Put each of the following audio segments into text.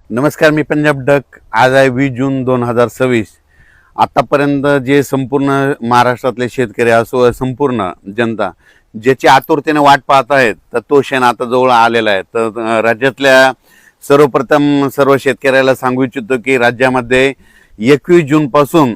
नमस्कार, मी पंजाब डक. आज आहे 20 जून 2026. आतापर्यंत जे संपूर्ण महाराष्ट्रातले शेतकरी असो, संपूर्ण जनता ज्याची आतुरतेने वाट पाहत आहेत, तर तो क्षण आता जवळ आलेला आहे. तर राज्यातल्या सर्वप्रथम सर्व शेतकऱ्याला सांगू इच्छितो की राज्यामध्ये 21 जून पासून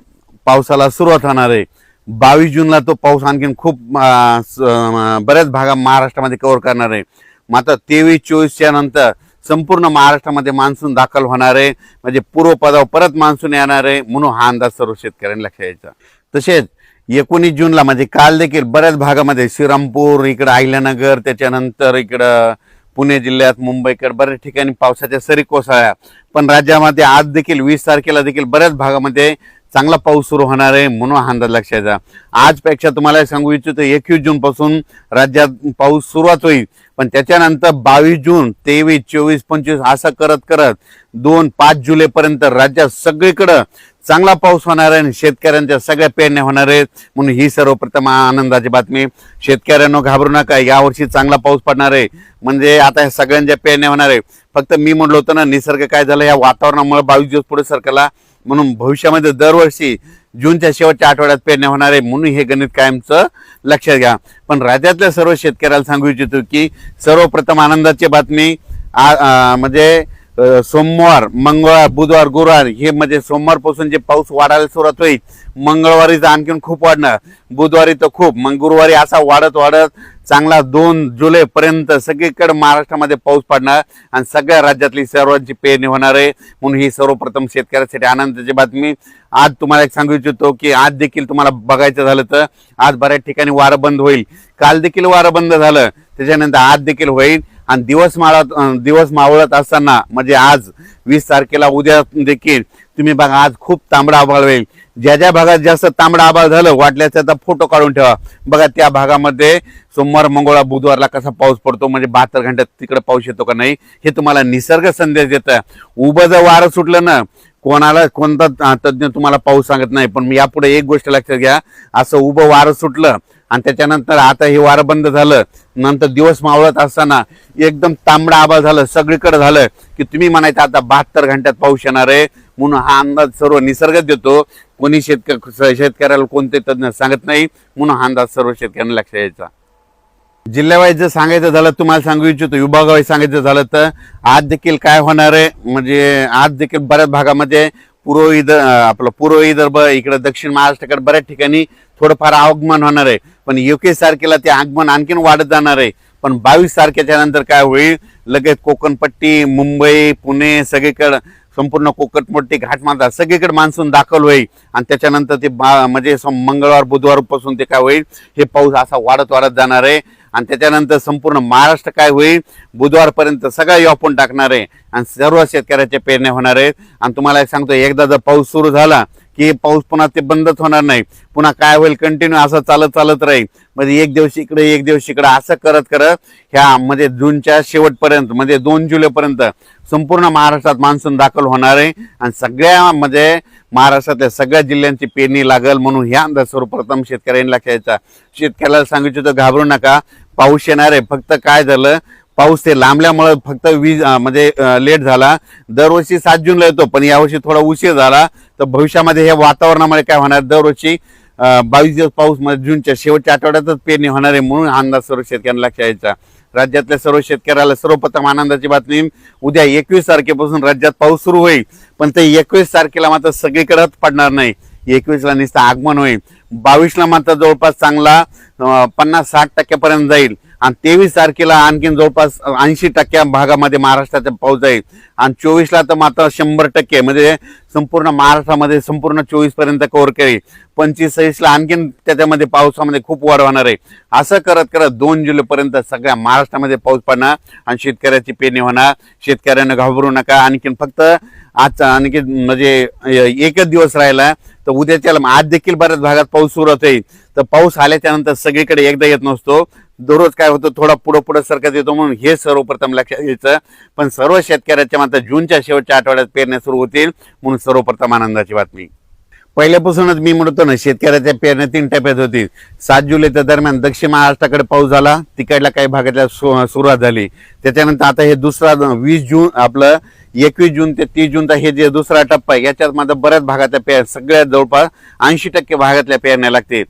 पावसाला सुरुवात होणार आहे. 22 जूनला तो पाऊस आणखीन खूप बऱ्याच भागा महाराष्ट्रामध्ये कव्हर करणार आहे. मात्र 23-24च्या नंतर संपूर्ण महाराष्ट्रामध्ये मान्सून दाखल होणार आहे. म्हणजे पूर्वपदावर परत मान्सून येणार आहे, म्हणून हा अंदाज सर्व शेतकऱ्यांनी लक्षात घ्यायचा. तसेच 19 जूनला म्हणजे काल देखील बऱ्याच भागामध्ये श्रीरामपूर, इकडं अहिल्यानगर, त्याच्यानंतर इकडं पुणे जिल्ह्यात, मुंबईकडे बऱ्याच ठिकाणी पावसाच्या सरी कोसळल्या. पण राज्यामध्ये आज देखील 20 तारखेला देखील बऱ्याच भागामध्ये चांगला पाऊस सुरू होणार आहे, म्हणून हा अंदाज लक्षात घ्या. आजपेक्षा तुम्हाला सांगू इच्छितो 21 जून पासून राज्यात पाऊस सुरुवात होईल. पण त्याच्यानंतर 22 जून, 23, 24, 25 असं करत करत 2-5 जुलैपर्यंत राज्यात सगळीकडं चांगला पाऊस होणार आहे आणि शेतकऱ्यांच्या सगळ्या पेरण्या होणार आहेत. म्हणून ही सर्वप्रथम आनंदाची बातमी. शेतकऱ्यांना घाबरू नका, यावर्षी चांगला पाऊस पडणार आहे. म्हणजे आता ह्या सगळ्यांच्या पेरण्या होणार आहे. फक्त मी म्हणलो होतं ना, निसर्ग काय झालं, या वातावरणामुळे 22 दिवस पुढे सरकला, म्हणून भविष्यामध्ये दरवर्षी जूनच्या शेवटच्या आठवड्यात पेरण्या होणार आहे. म्हणून हे गणित कायमचं लक्षात घ्या. पण राज्यातल्या सर्व शेतकऱ्याला सांगू इच्छितो की सर्वप्रथम आनंदाची बातमी म्हणजे सोमवार, मंगळवार, बुधवार, गुरुवार हे म्हणजे सोमवारपासून जे पाऊस वाढायला सुरुवात होईल. मंगळवारी तर आणखीन खूप वाढणार, बुधवारी तर खूप, मग गुरुवारी असा वाढत वाढत चांगला 2 जुलैपर्यंत सगळीकडे महाराष्ट्रामध्ये पाऊस पडणार आणि सगळ्या राज्यातली सर्वांची पेरणी होणार आहे. म्हणून ही सर्वप्रथम शेतकऱ्यासाठी आनंदाची बातमी. आज तुम्हाला एक सांगू इच्छितो की आज देखील तुम्हाला बघायचं झालं तर आज बऱ्याच ठिकाणी वारं बंद होईल. काल देखील वारं बंद झालं, त्याच्यानंतर आज देखील होईल. आणि दिवस मावळत असताना म्हणजे आज 20 तारखेला उद्या देखील तुम्ही बघा, आज खूप तांबडा आभाळ होईल. ज्या ज्या भागात जास्त तांबडा आभाळ झालं, वाटल्यास त्याचा फोटो काढून ठेवा. बघा त्या भागामध्ये सोमवार, मंगळवार, बुधवारला कसा पाऊस पडतो, म्हणजे 72 घंट्यात तिकडे पाऊस येतो का नाही, हे तुम्हाला निसर्ग संदेश देतं. उभं जर वारं सुटलं ना, कोणाला कोणता तज्ज्ञ तुम्हाला पाऊस सांगत नाही. पण यापुढे एक गोष्ट लक्षात घ्या, असं उभं वारं सुटलं आणि त्याच्यानंतर आता हे वारं बंद झालं, नंतर दिवस मावळत असताना एकदम तांबडा आभाळ झालं, सगळीकडे झालं की तुम्ही म्हणायचं आता 72 घंट्यात पाऊस येणार आहे. म्हणून हा अंदाज सर्व निसर्गच देतो. कोणी शेतकऱ्याला कोणते तज्ज्ञ सांगत नाही. म्हणून हा अंदाज सर्व शेतकऱ्यांना लक्षात यायचा. जिल्ह्यावाईज जर सांगायचं झालं, तुम्हाला सांगू इच्छितो विभागावाईज सांगायचं झालं तर आज देखील काय होणार आहे, म्हणजे आज देखील बऱ्याच भागामध्ये पूर्व विदर्भ, इकडे दक्षिण महाराष्ट्राकडे बऱ्याच ठिकाणी थोडंफार आगमन होणार आहे. पण 21 तारखेला ते आगमन आणखीन वाढत जाणार आहे. पण 22 तारखेच्या नंतर काय होईल, लगेच कोकणपट्टी, मुंबई, पुणे सगळीकडे संपूर्ण कोकणपट्टी, घाटमाथा सगळीकडे मान्सून दाखल होईल. आणि त्याच्यानंतर ते म्हणजे मंगळवार, बुधवार पासून ते काय होईल, हे पाऊस असा वाढत वाढत जाणार आहे. आणि त्याच्यानंतर संपूर्ण महाराष्ट्र काय होईल, बुधवारपर्यंत सगळा व्यापून टाकणार आहे आणि सर्व शेतकऱ्याच्या पेरण्या होणार आहेत. आणि तुम्हाला एक सांगतो, एकदा जर पाऊस सुरू झाला की पाऊस पुन्हा ते बंदच होणार नाही. पुन्हा काय होईल, कंटिन्यू असं चालत राहील. म्हणजे एक दिवस इकडे एक दिवस इकडे असं करत करत ह्या म्हणजे जूनच्या शेवटपर्यंत म्हणजे 2 जुलैपर्यंत संपूर्ण महाराष्ट्रात मान्सून दाखल होणार आहे. आणि सगळ्या म्हणजे महाराष्ट्रातल्या सगळ्या जिल्ह्यांची पेरणी लागल. म्हणून ह्या अंदाज सर्वप्रथम शेतकऱ्यांनी लक्षात घ्यायचा. शेतकऱ्याला सांगितलं तर घाबरू नका, पाऊस येणार आहे. फक्त काय झालं, पाऊस ते लांबल्यामुळे फक्त म्हणजे लेट झाला. दरवर्षी 7 जूनला येतो, पण यावर्षी थोडा उशीर झाला. तर भविष्यामध्ये हे वातावरणामुळे काय होणार, दरवर्षी 22 दिवस पाऊस म्हणजे जूनच्या शेवटच्या आठवड्यातच पेरणी होणार आहे. म्हणून अंदाज सर्व शेतकऱ्यांना लक्षात यायचा. राज्यातल्या सर्व शेतकऱ्याला सर्वप्रथम आनंदाची बातमी, उद्या 21 तारखेपासून राज्यात पाऊस सुरू होईल. पण ते 21 तारखेला मात्र सगळीकडेच पडणार नाही. 21ला नुसतं आगमन होईल. 22ला मात्र जवळपास चांगला 50-60% जाईल. आणि 23 तारखेला आणखीन जवळपास 80% भागामध्ये महाराष्ट्राचा पाऊस जाईल. आणि 24ला तर मात्र 100% म्हणजे संपूर्ण महाराष्ट्रामध्ये संपूर्ण 24 पर्यंत कव्हर करेल. 25-26ला आणखीन त्याच्यामध्ये पावसामध्ये खूप वाढ होणार आहे. असं करत करत 2 जुलैपर्यंत सगळ्या महाराष्ट्रामध्ये पाऊस पडणार आणि शेतकऱ्याची पेरणी होणार. शेतकऱ्यांना घाबरू नका. आणखीन फक्त आज आणखी म्हणजे एकच दिवस राहिला, तर उद्याच्या आज देखील बऱ्याच भागात पाऊस सुरुवात होईल. तर पाऊस आल्याच्या नंतर सगळीकडे एकदा येत नसतो, दररोज काय होतं, थोडा पुढे सरकत येतो. म्हणून हे सर्वप्रथम लक्षात घ्यायचं. पण सर्व शेतकऱ्याच्या मात्र जूनच्या शेवटच्या आठवड्यात पेरण्या सुरू होतील. म्हणून सर्वप्रथम आनंदाची बातमी. पहिल्यापासूनच मी म्हणतो ना, शेतकऱ्याच्या पेरण्या 3 टप्प्यात होती. 7 जुलैच्या दरम्यान दक्षिण महाराष्ट्राकडे पाऊस झाला, तिकडल्या काही भागातल्या सुरुवात झाली. त्याच्यानंतर आता हे दुसरा 20 जून आपलं 21 जून ते 30 जूनचा हे जे दुसरा टप्पा आहे, याच्यात माझा बऱ्याच भागातल्या सगळ्यात जवळपास 80% भागातल्या पेरण्या लागते.